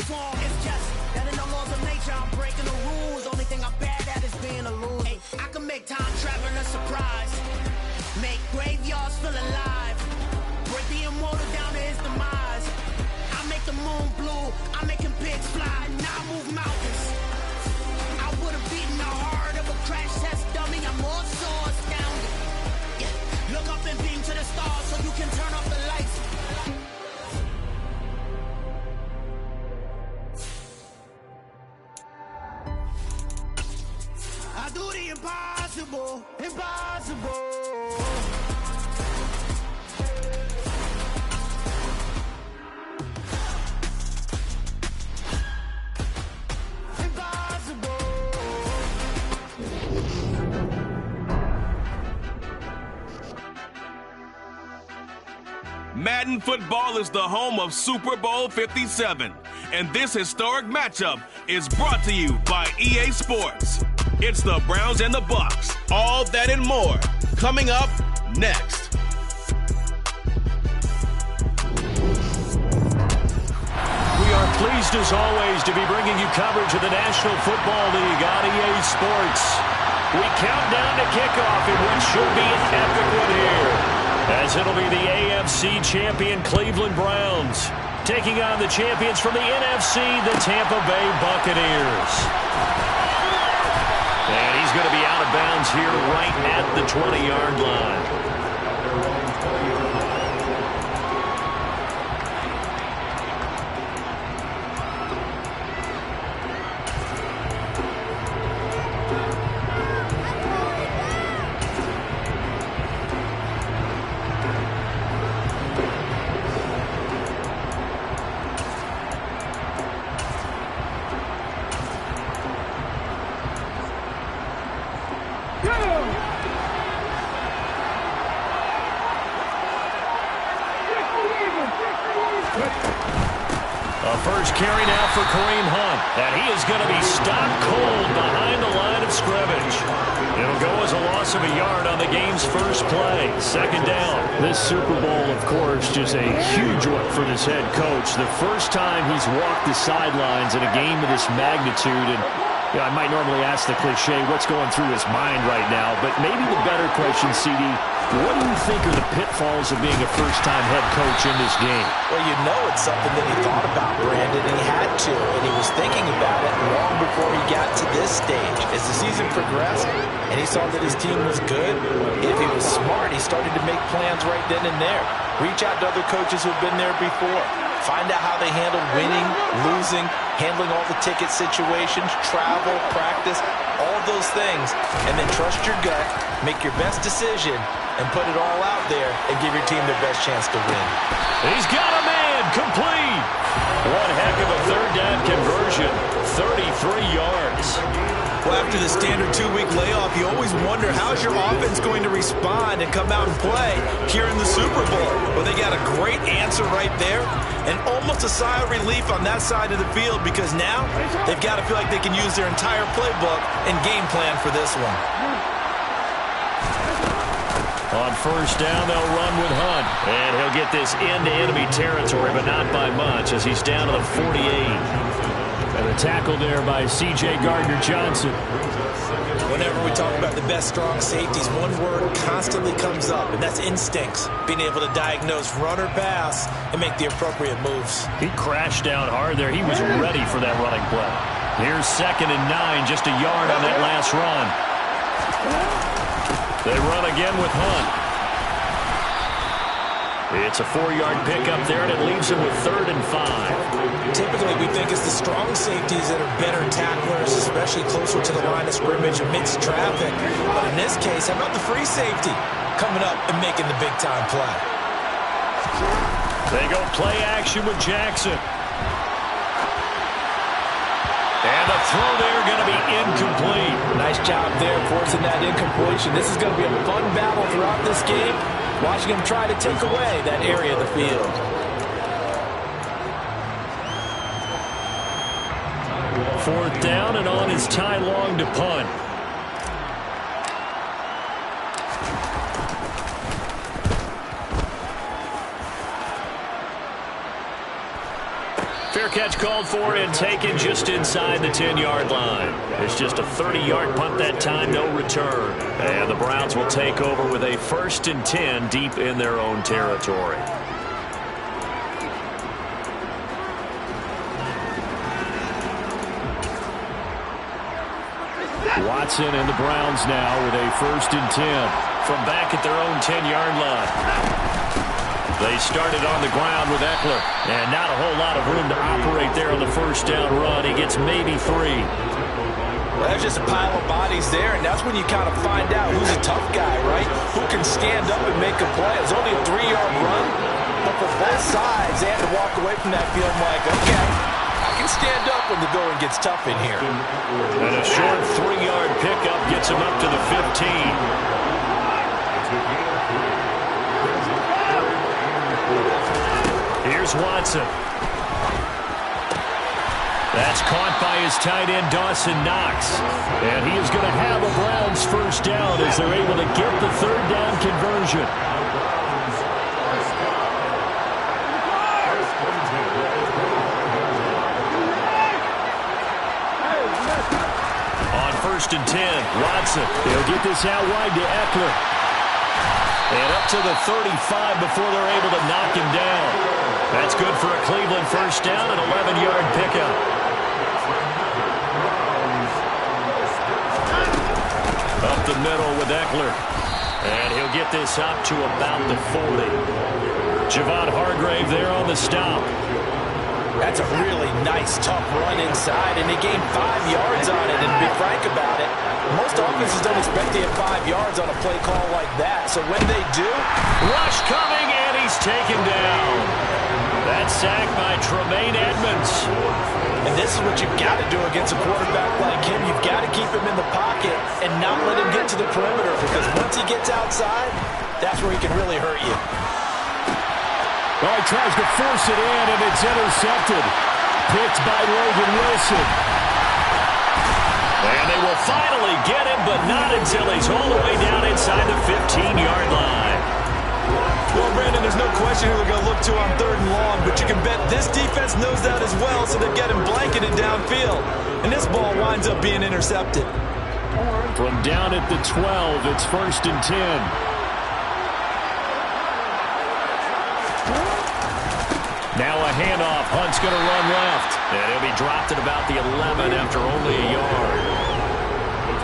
perform. It's just that in the laws of nature, I'm breaking the rules. Only thing I'm bad at is being a loser. Hey, I can make time travel a surprise. Make graveyards feel alive. Break the immortal down to his demise. I make the moon blue. I'm making pigs fly. Now I move mountains. I would have beaten the heart of a crash test dummy. I'm more so astounded. Yeah. Look up and beam to the stars so you can turn off the lights. I do the impossible, impossible. Madden Football is the home of Super Bowl 57, and this historic matchup is brought to you by EA Sports. It's the Browns and the Bucs. All that and more coming up next. We are pleased as always to be bringing you coverage of the National Football League on EA Sports. We count down to kickoff in what should be an epic one here, as it'll be the AFC champion Cleveland Browns taking on the champions from the NFC, the Tampa Bay Buccaneers. And he's going to be out of bounds here right at the 20-yard line. First carry now for Kareem Hunt. And he is going to be stopped cold behind the line of scrimmage. It'll go as a loss of a yard on the game's first play. Second down. This Super Bowl, of course, just a huge one for this head coach. The first time he's walked the sidelines in a game of this magnitude. And I might normally ask the cliche, what's going through his mind right now? But maybe the better question, CD, what do you think are the pitfalls of being a first-time head coach in this game? Well, you know it's something that he thought about, Brandon, and he had to, and he was thinking about it long before he got to this stage. As the season progressed and he saw that his team was good, if he was smart, he started to make plans right then and there. Reach out to other coaches who've been there before. Find out how they handle winning, losing, handling all the ticket situations, travel, practice, all those things, and then trust your gut, make your best decision, and put it all out there and give your team their best chance to win. He's got a man, complete. One heck of a third down conversion, 33 yards. Well, after the standard 2-week layoff, you always wonder how's your offense going to respond and come out and play here in the Super Bowl. Well, they got a great answer right there and almost a sigh of relief on that side of the field because now they've got to feel like they can use their entire playbook and game plan for this one. On first down, they'll run with Hunt. And he'll get this into enemy territory, but not by much as he's down to the 48. And a tackle there by C.J. Gardner-Johnson. Whenever we talk about the best strong safeties, one word constantly comes up, and that's instincts. Being able to diagnose run or pass and make the appropriate moves. He crashed down hard there. He was ready for that running play. Here's 2nd and 9, just a yard on that last run. They run again with Hunt. It's a 4-yard pickup there, and it leaves him with 3rd and 5. Typically, we think it's the strong safeties that are better tacklers, especially closer to the line of scrimmage amidst traffic. But in this case, how about the free safety coming up and making the big-time play? They go play action with Jackson. And the throw there going to be incomplete. Nice job there forcing that incompletion. This is going to be a fun battle throughout this game. Watching him try to take away that area of the field. Fourth down, and on is Ty Long to punt. Fair catch called for and taken just inside the 10-yard line. It's just a 30-yard punt that time, no return. And the Browns will take over with a 1st and 10 deep in their own territory. Watson and the Browns now with a 1st and 10 from back at their own 10-yard line. They started on the ground with Eckler, and not a whole lot of room to operate there on the 1st down run. He gets maybe 3. Well, there's just a pile of bodies there, and that's when you kind of find out who's a tough guy, right? Who can stand up and make a play. It was only a 3-yard run, but for both sides, they had to walk away from that feeling like, okay, I can stand up when the going gets tough in here. And a short 3-yard pickup gets him up to the 15. Here's Watson. That's caught by his tight end, Dawson Knox. And he is going to have a Browns 1st down as they're able to get the 3rd down conversion. On 1st and 10, Watson. He'll get this out wide to Eckler. And up to the 35 before they're able to knock him down. That's good for a Cleveland 1st down, an 11-yard pickup. Up the middle with Eckler. And he'll get this up to about the 40. Javon Hargrave there on the stop. That's a really nice, tough run inside, and they gained 5 yards on it. And to be frank about it, most offenses don't expect to have 5 yards on a play call like that. So when they do, rush coming, and he's taken down. That's sacked by Tremaine Edmonds. And this is what you've got to do against a quarterback like him. You've got to keep him in the pocket and not let him get to the perimeter, because once he gets outside, that's where he can really hurt you. Well, he tries to force it in, and it's intercepted. Picked by Logan Wilson. And they will finally get him, but not until he's all the way down inside the 15-yard line. Well, Brandon, there's no question who they're going to look to on 3rd and long, but you can bet this defense knows that as well, so they're getting blanketed downfield. And this ball winds up being intercepted. From down at the 12, it's 1st and 10. Now a handoff. Hunt's going to run left. And he'll be dropped at about the 11 after only a yard.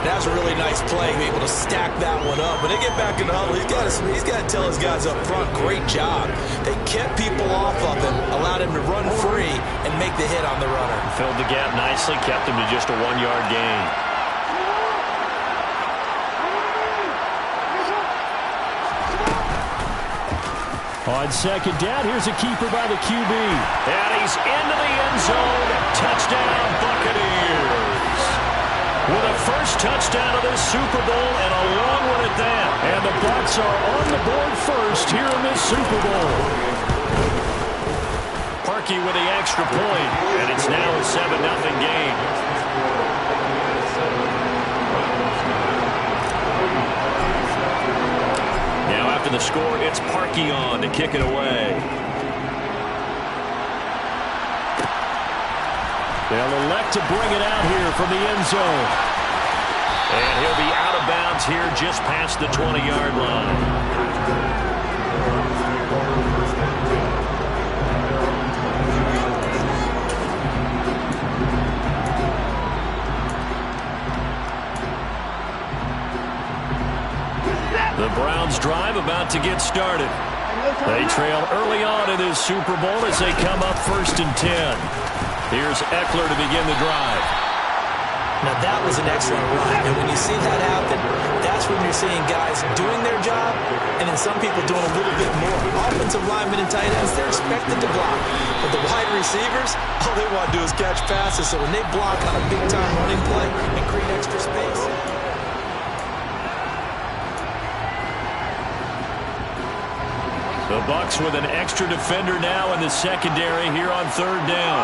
That's a really nice play, be able to stack that one up. When they get back in the huddle, he's got to tell his guys up front, great job. They kept people off of him, allowed him to run free, and make the hit on the runner. Filled the gap nicely, kept him to just a 1-yard gain. On 2nd down, here's a keeper by the QB. And he's into the end zone. Touchdown, Buccaneers. With a 1st touchdown of this Super Bowl, and a long one at that. And the Bucs are on the board 1st here in this Super Bowl. Parkey with the extra point, and it's now a 7-0 game. After the score, it's Parkey on to kick it away. They'll elect to bring it out here from the end zone. And he'll be out of bounds here just past the 20-yard line. The Browns drive about to get started. They trail early on in this Super Bowl as they come up 1st and 10. Here's Eckler to begin the drive. Now that was an excellent run, and when you see that happen, that's when you're seeing guys doing their job, and then some people doing a little bit more. Offensive linemen and tight ends, they're expected to block. But the wide receivers, all they want to do is catch passes, so when they block on a big-time running play and create extra space. The Bucs with an extra defender now in the secondary here on 3rd down.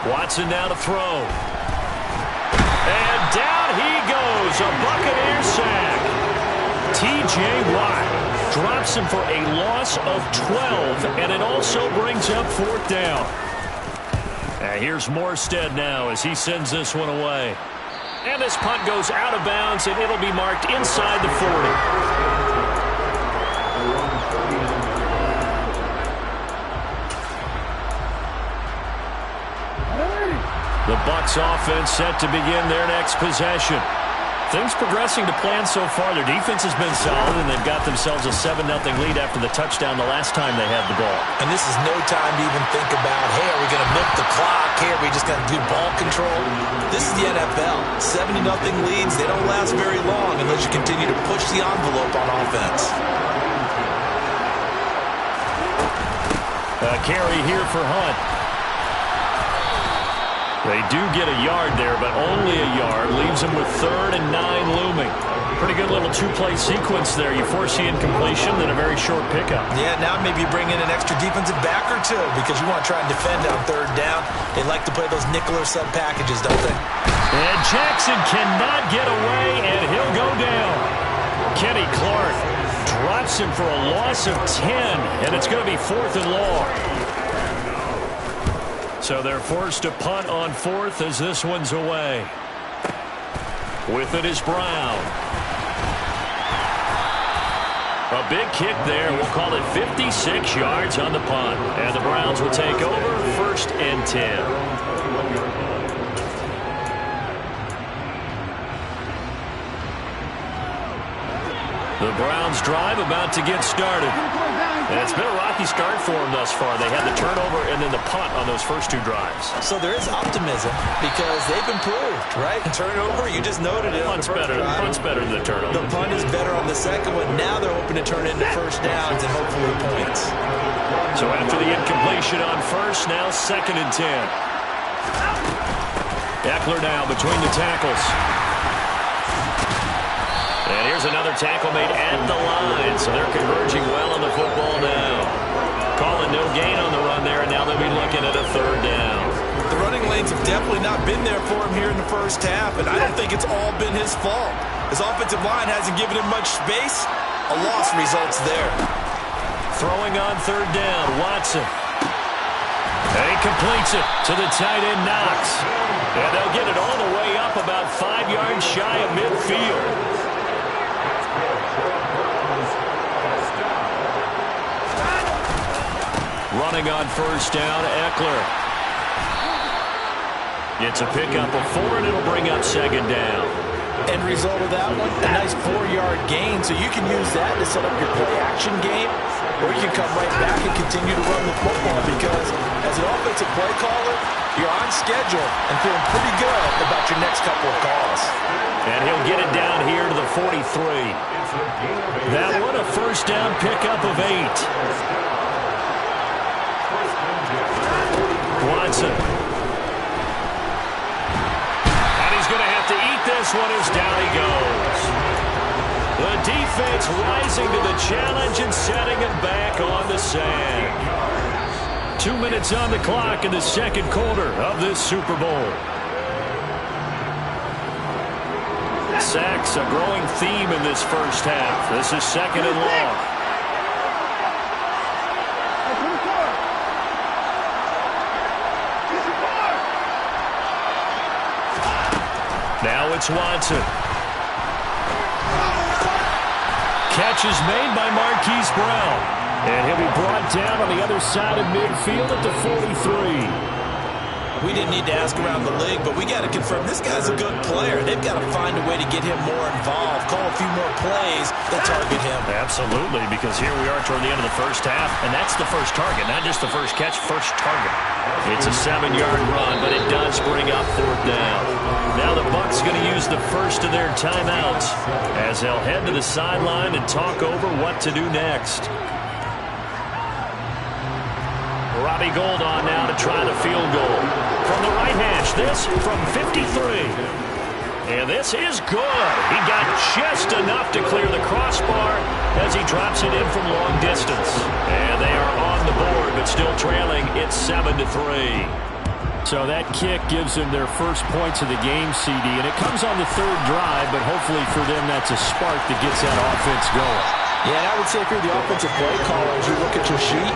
Watson now to throw. And down he goes, a Buccaneer sack. T.J. Watt drops him for a loss of 12, and it also brings up 4th down. And here's Morstead now as he sends this one away. And this punt goes out of bounds, and it'll be marked inside the 40. The Bucs offense set to begin their next possession. Things progressing to plan so far. Their defense has been solid, and they've got themselves a 7-0 lead after the touchdown the last time they had the ball. And this is no time to even think about, hey, are we going to milk the clock? Hey, are we just going to do ball control? This is the NFL. 70-0 leads, they don't last very long unless you continue to push the envelope on offense. A carry here for Hunt. They do get a yard there, but only a yard. Leaves them with 3rd and 9 looming. Pretty good little two-play sequence there. You foresee incompletion, then a very short pickup. Yeah, now maybe you bring in an extra defensive back or two because you want to try and defend on 3rd down. They like to play those nickel or sub packages, don't they? And Jackson cannot get away, and he'll go down. Kenny Clark drops him for a loss of 10, and it's going to be 4th and long. So they're forced to punt on 4th as this one's away. With it is Brown. A big kick there. We'll call it 56 yards on the punt. And the Browns will take over 1st and 10. The Browns drive about to get started. And it's been a rocky start for them thus far. They had the turnover and then the punt on those first 2 drives. So there is optimism because they've improved, right? Turnover, you just noted it. Punt's better than the turnover. The punt is better on the second one. Now they're hoping to turn into first downs and hopefully points. So after the incompletion on 1st, now 2nd and 10. Eckler now between the tackles. And here's another tackle made at the line, so they're converging well on the football now. Calling no gain on the run there, and now they'll be looking at a 3rd down. The running lanes have definitely not been there for him here in the first half, and I don't think it's all been his fault. His offensive line hasn't given him much space. A loss results there. Throwing on 3rd down, Watson. And he completes it to the tight end, Knox. And they'll get it all the way up about 5 yards shy of midfield. Running on 1st down, Eckler. It's a pickup of 4, and it'll bring up 2nd down. End result of that one, a nice 4-yard gain, so you can use that to set up your play-action game, or you can come right back and continue to run the football because as an offensive play caller, you're on schedule and feeling pretty good about your next couple of calls. And he'll get it down here to the 43. That one a 1st down pickup of 8. Watson. And he's going to have to eat this one as down he goes. The defense rising to the challenge and setting him back on the sand. 2 minutes on the clock in the 2nd quarter of this Super Bowl. Sacks a growing theme in this first half. This is 2nd and long. Now it's Watson. Catch is made by Marquise Brown. And he'll be brought down on the other side of midfield at the 43. We didn't need to ask around the league, but we got to confirm this guy's a good player. They've got to find a way to get him more involved, call a few more plays that target him. Absolutely, because here we are toward the end of the first half, and that's the first target, not just the first catch, first target. It's a 7-yard run, but it does bring up 4th down. Now the Bucs going to use the first of their timeouts as they'll head to the sideline and talk over what to do next. Robbie Gould on now to try the field goal. From the right hash, this from 53. And this is good. He got just enough to clear the crossbar as he drops it in from long distance. And they are on the board, but still trailing. It's 7-3. So that kick gives them their first points of the game, CD. And it comes on the 3rd drive, but hopefully for them that's a spark that gets that offense going. Yeah, and I would say if you're the offensive play caller, as you look at your sheet,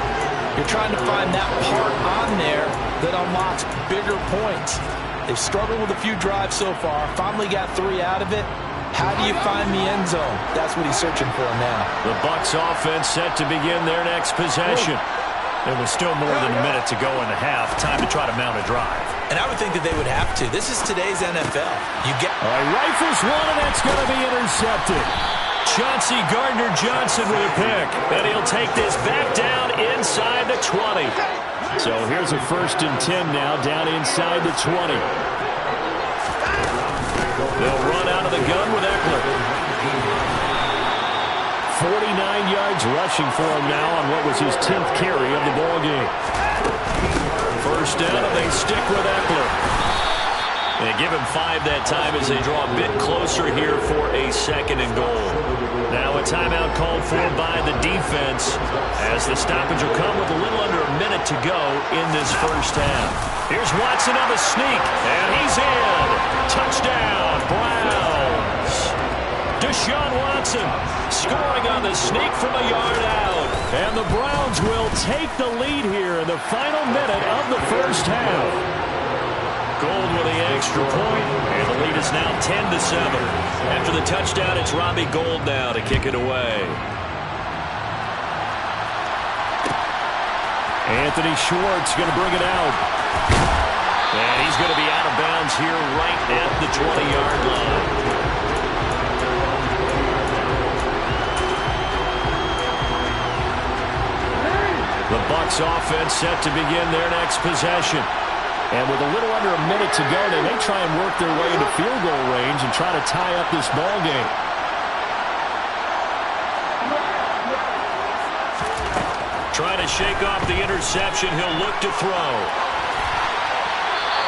You're trying to find that part on there that unlocks bigger points. They've struggled with a few drives so far, finally got 3 out of it. How do you find the end zone? That's what he's searching for now. The Bucs offense set to begin their next possession. There was still more than a minute to go in the half. Time to try to mount a drive. And I would think that they would have to. This is today's NFL. Rifles one, and that's going to be intercepted. Chauncey Gardner-Johnson with a pick. And he'll take this back down inside the 20. So here's a 1st and 10 now, down inside the 20. They'll run out of the gun with Eckler. 49 yards rushing for him now on what was his 10th carry of the ball game. First down, and they stick with Eckler. They give him 5 that time as they draw a bit closer here for a 2nd and goal. Now a timeout called for by the defense as the stoppage will come with a little under a minute to go in this first half. Here's Watson on the sneak, and he's in. Touchdown, Browns. Deshaun Watson scoring on the sneak from a yard out. And the Browns will take the lead here in the final minute of the first half. Gold with the extra point, and the lead is now 10-7. After the touchdown, it's Robbie Gould now to kick it away. Anthony Schwartz going to bring it out. And he's going to be out of bounds here right at the 20-yard line. The Bucs offense set to begin their next possession. And with a little under a minute to go, they may try and work their way into field goal range and try to tie up this ball game. Trying to shake off the interception. He'll look to throw.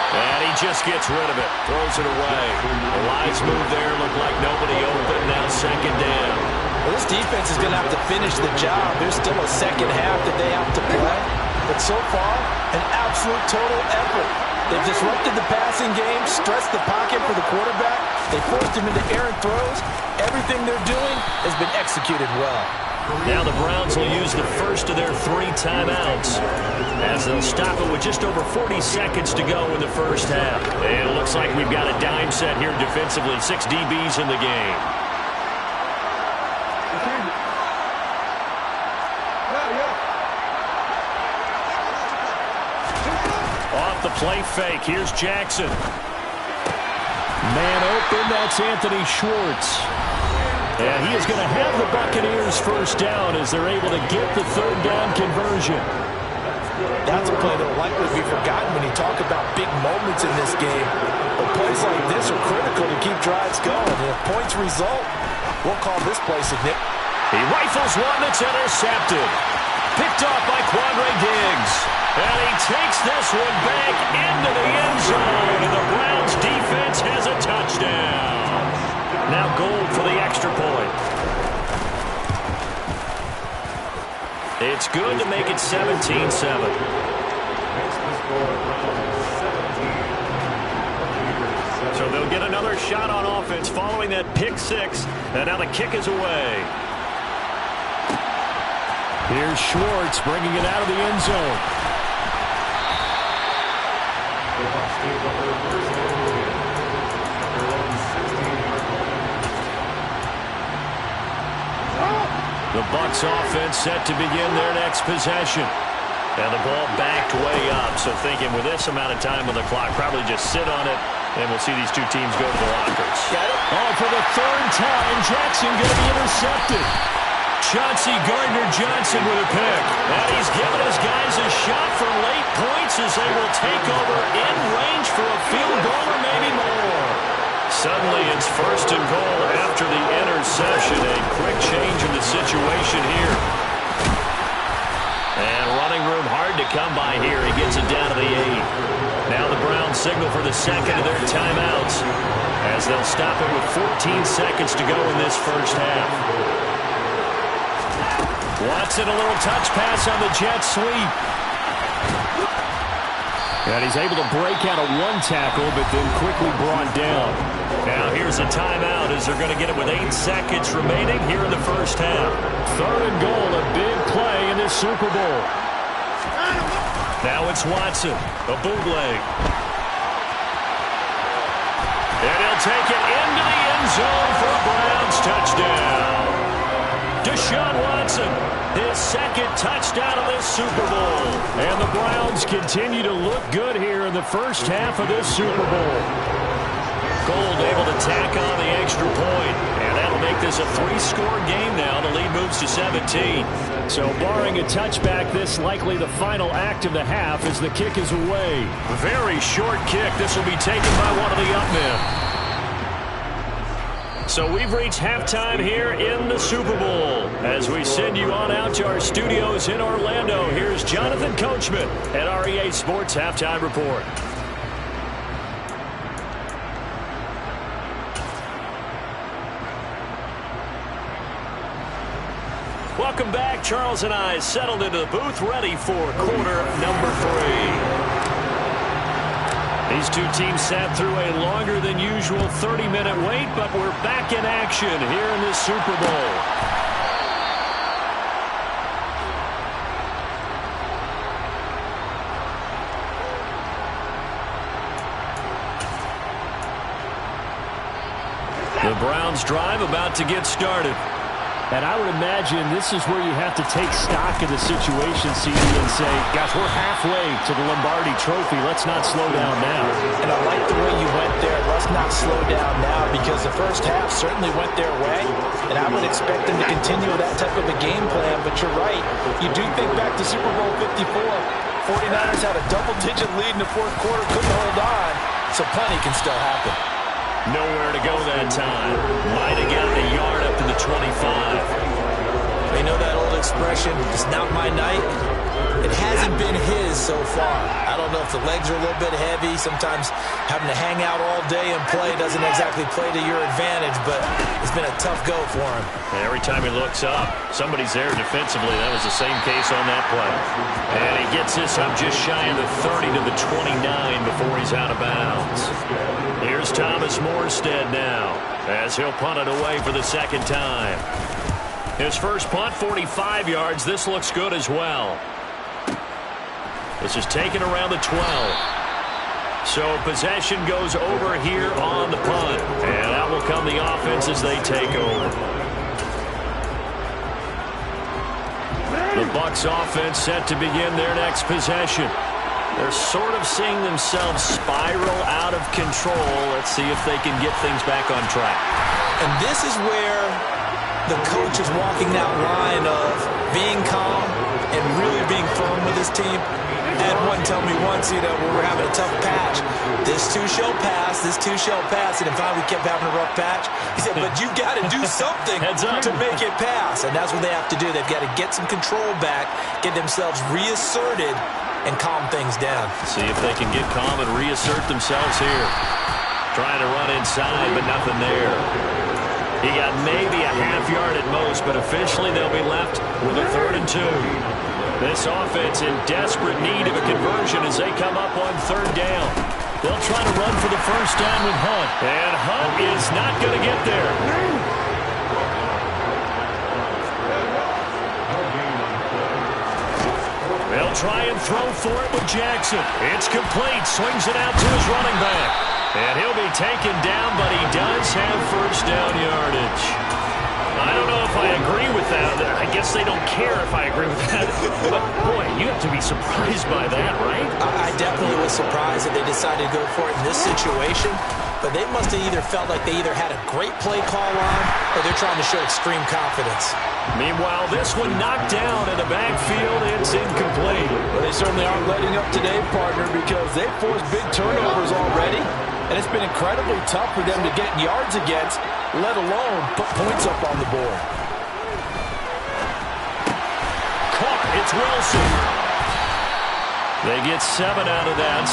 And he just gets rid of it. Throws it away. The lines move there. Look like nobody open. Now 2nd down. Well, this defense is going to have to finish the job. There's still a second half that they have to play. But so far, an absolute total effort. They've disrupted the passing game, stressed the pocket for the quarterback. They forced him into errant throws. Everything they're doing has been executed well. Now the Browns will use the first of their 3 timeouts as they'll stop it with just over 40 seconds to go in the first half. And it looks like we've got a dime set here defensively. 6 DBs in the game. Off the play fake. Here's Jackson. Man open. That's Anthony Schwartz. And he is going to have the Buccaneers first down as they're able to get the 3rd down conversion. That's a play that will likely be forgotten when you talk about big moments in this game. But plays like this are critical to keep drives going. And if points result, we'll call this play significant. He rifles one that's intercepted. Picked off by Quandre Diggs. And he takes this one back into the end zone. And the Browns defense has a touchdown. Now Gould for the extra point. It's good to make it 17-7. So they'll get another shot on offense following that pick 6. And now the kick is away. Here's Schwartz bringing it out of the end zone. The Bucs offense set to begin their next possession. And the ball backed way up. So thinking with this amount of time on the clock, probably just sit on it, and we'll see these 2 teams go to the lockers. Oh, for the 3rd time, Jackson going to be intercepted. Chauncey Gardner-Johnson with a pick. And he's giving his guys a shot for late points as they will take over in range for a field goal or maybe more. Suddenly it's 1st and goal after the interception. A quick change in the situation here. And running room hard to come by here. He gets it down to the 8. Now the Browns signal for the 2nd of their timeouts as they'll stop it with 14 seconds to go in this first half. Watson, a little touch pass on the jet sweep. And he's able to break out of 1 tackle, but then quickly brought down. Now here's a timeout as they're going to get it with 8 seconds remaining here in the first half. 3rd and goal, a big play in this Super Bowl. Now it's Watson, a bootleg. And he'll take it into the end zone for a Browns touchdown. Deshaun Watson, his second touchdown of this Super Bowl. And the Browns continue to look good here in the first half of this Super Bowl. Gold able to tack on the extra point, and that'll make this a 3-score game now. The lead moves to 17. So barring a touchback, this likely the final act of the half as the kick is away. Very short kick. This will be taken by one of the up men. So we've reached halftime here in the Super Bowl. As we send you on out to our studios in Orlando, here's Jonathan Coachman at our EA Sports Halftime Report. Welcome back. Charles and I settled into the booth, ready for quarter number 3. These two teams sat through a longer than usual 30-minute wait, but we're back in action here in this Super Bowl. The Browns drive about to get started. And I would imagine this is where you have to take stock of the situation, CD, and say, gosh, we're halfway to the Lombardi Trophy. Let's not slow down now. And I like the way you went there. Let's not slow down now, because the first half certainly went their way. And I would expect them to continue that type of a game plan. But you're right. You do think back to Super Bowl 54. 49ers had a double-digit lead in the fourth quarter, couldn't hold on. So plenty can still happen. Nowhere to go that time. Might have gotten a yard up to the 25. They know that old expression, it's not my night. It hasn't been his so far. I don't know if the legs are a little bit heavy. Sometimes having to hang out all day and play doesn't exactly play to your advantage, but it's been a tough go for him. And every time he looks up, somebody's there defensively. That was the same case on that play. And he gets this up just shy of the 30 to the 29 before he's out of bounds. Here's Thomas Morstead now as he'll punt it away for the second time. His first punt, 45 yards. This looks good as well. This is taken around the 12. So possession goes over here on the punt. And out will come the offense as they take over. The Bucs offense set to begin their next possession. They're sort of seeing themselves spiral out of control. Let's see if they can get things back on track. And this is where the coach is walking that line of being calm and really being firm with his team. I had one tell me once, when we're having a tough patch, this too shall pass, this too shall pass. And finally we kept having a rough patch. He said, but you got to do something to make it pass. And that's what they have to do. They've got to get some control back, get themselves reasserted, and calm things down. See if they can get calm and reassert themselves here. Trying to run inside, but nothing there. He got maybe a half yard at most, but officially they'll be left with a 3rd and 2. This offense in desperate need of a conversion as they come up on 3rd down. They'll try to run for the first down with Hunt. And Hunt is not going to get there. They'll try and throw for it with Jackson. It's complete. Swings it out to his running back. And he'll be taken down, but he does have first down yardage. I don't know if I agree with that. I guess they don't care if I agree with that. But, boy, you have to be surprised by that, right? I definitely was surprised that they decided to go for it in this situation. But they must have either felt like they either had a great play call on or they're trying to show extreme confidence. Meanwhile, this one knocked down in the backfield. It's incomplete. Well, they certainly aren't letting up today, partner, because they've forced big turnovers already. And it's been incredibly tough for them to get yards against, let alone put points up on the board. Caught. It's Wilson. They get 7 out of that.